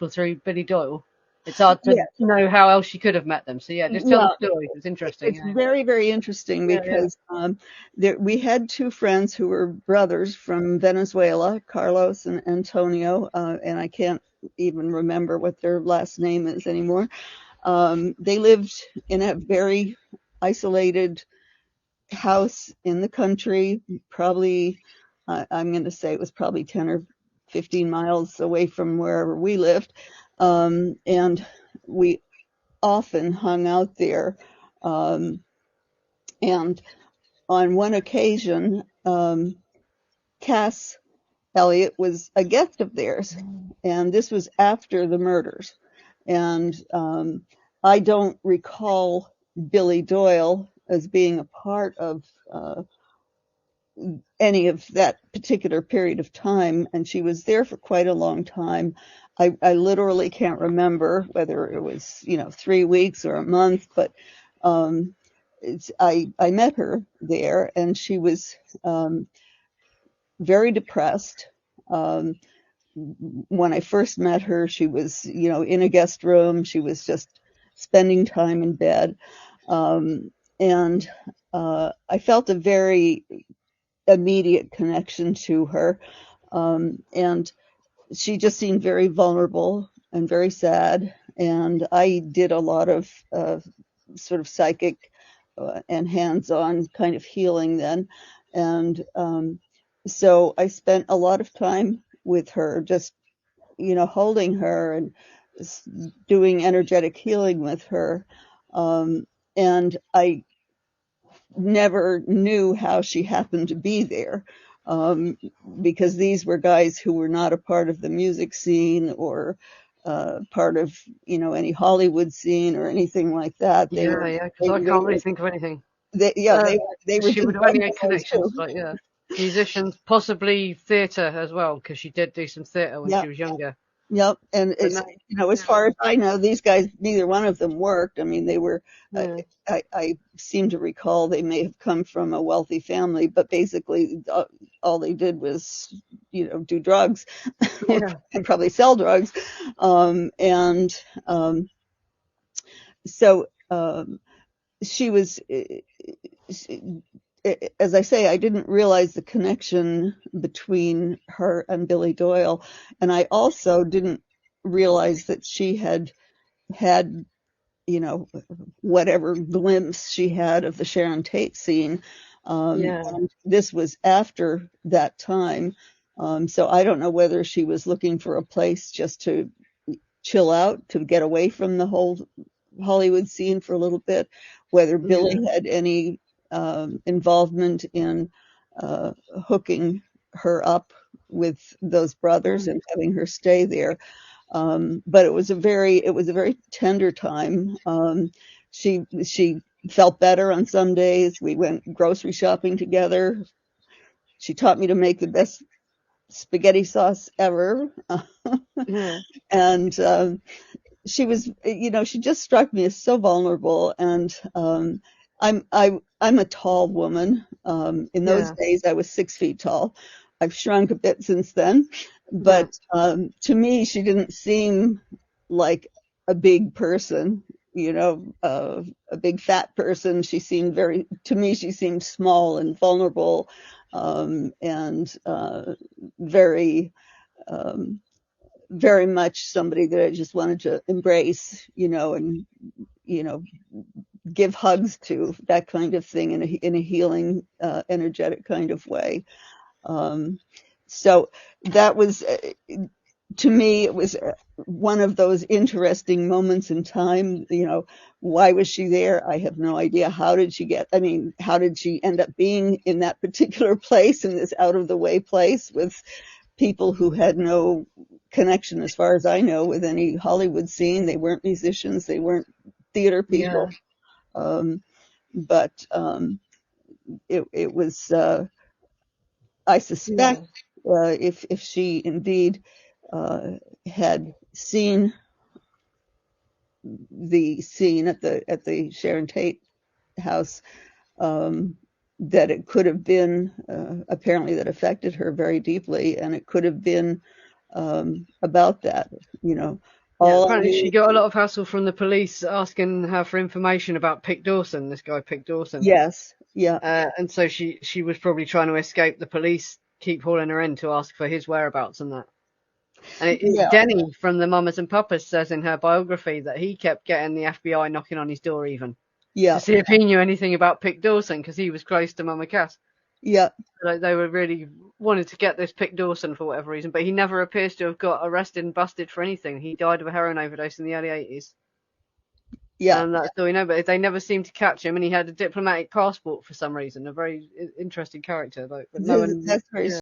people through Billy Doyle. It's hard to Yeah, know how else she could have met them. So yeah, just tell yeah, the story. It's interesting. it's Yeah, very, very interesting yeah, yeah. because we had two friends who were brothers from Venezuela, Carlos and Antonio, and I can't even remember what their last name is anymore. They lived in a very isolated house in the country, probably, I'm going to say it was probably 10 or 15 miles away from wherever we lived. And we often hung out there. Um, and on one occasion, Cass Elliot was a guest of theirs, and this was after the murders. And I don't recall Billy Doyle as being a part of any of that particular period of time, and she was there for quite a long time. I literally can't remember whether it was 3 weeks or a month, but um, I met her there, and she was very depressed. Um, when I first met her, she was in a guest room. She was just spending time in bed, and I felt a very immediate connection to her. And she just seemed very vulnerable and very sad. And I did a lot of sort of psychic and hands on kind of healing then. And so I spent a lot of time with her, just, holding her and doing energetic healing with her. Um, and I never knew how she happened to be there, um, because these were guys who were not a part of the music scene or part of any Hollywood scene or anything like that. They Yeah, were yeah, because they, I they can't really were think of anything. yeah, Uh, they were she just would have only had bungalows too. connections, like yeah, musicians, possibly theatre as well, because she did do some theatre when Yeah. she was younger. Yep, and But it's no, as yeah, far as I know, these guys, neither one of them worked. I mean, they were. I, yeah, I seem to recall they may have come from a wealthy family, but basically all they did was, do drugs, yeah, and probably sell drugs, and so she was. As I say, I didn't realize the connection between her and Billy Doyle, and I also didn't realize that she had, you know, whatever glimpse she had of the Sharon Tate scene. yeah, And this was after that time. So I don't know whether she was looking for a place just to chill out, to get away from the whole Hollywood scene for a little bit, whether yeah, Billy had any involvement in hooking her up with those brothers mm, and having her stay there. But it was a very tender time. She felt better on some days. We went grocery shopping together. She taught me to make the best spaghetti sauce ever. yeah, And she just struck me as so vulnerable. And I'm a tall woman. In those yeah, days, I was 6 feet tall. I've shrunk a bit since then, yeah, but to me, she didn't seem like a big person. A big fat person. To me, she seemed small and vulnerable, and very um, very much somebody that I just wanted to embrace, and you know, give hugs to, that kind of thing, in a healing, energetic kind of way. Um, so that was, to me, it was one of those interesting moments in time. Why was she there? I have no idea. How did she end up being in that particular place, in this out of the way place with people who had no connection, as far as I know, with any Hollywood scene? They weren't musicians, they weren't theater yeah, people. Um, but it was, I suspect, yeah, if she indeed had seen the scene at the Sharon Tate house, um, that it could have been, apparently, that affected her very deeply, and it could have been about that, you know. Yeah, All I apparently she knew, got a lot of hassle from the police asking her for information about Pick Dawson, this guy Pick Dawson. yes, yeah, And so she was probably trying to escape the police, keep hauling her in to ask for his whereabouts and that. And yeah, Denny from the Mamas and Papas says in her biography that he kept getting the FBI knocking on his door even to yeah, see if he knew anything about Pick Dawson because he was close to Mama Cass. yeah. Like they were really wanted to get this Pick Dawson for whatever reason, but he never appears to have got arrested and busted for anything. He died of a heroin overdose in the early 80s. Yeah, That's all we know, but they never seemed to catch him, and he had a diplomatic passport for some reason. A very interesting character, but no one. that's very Yeah.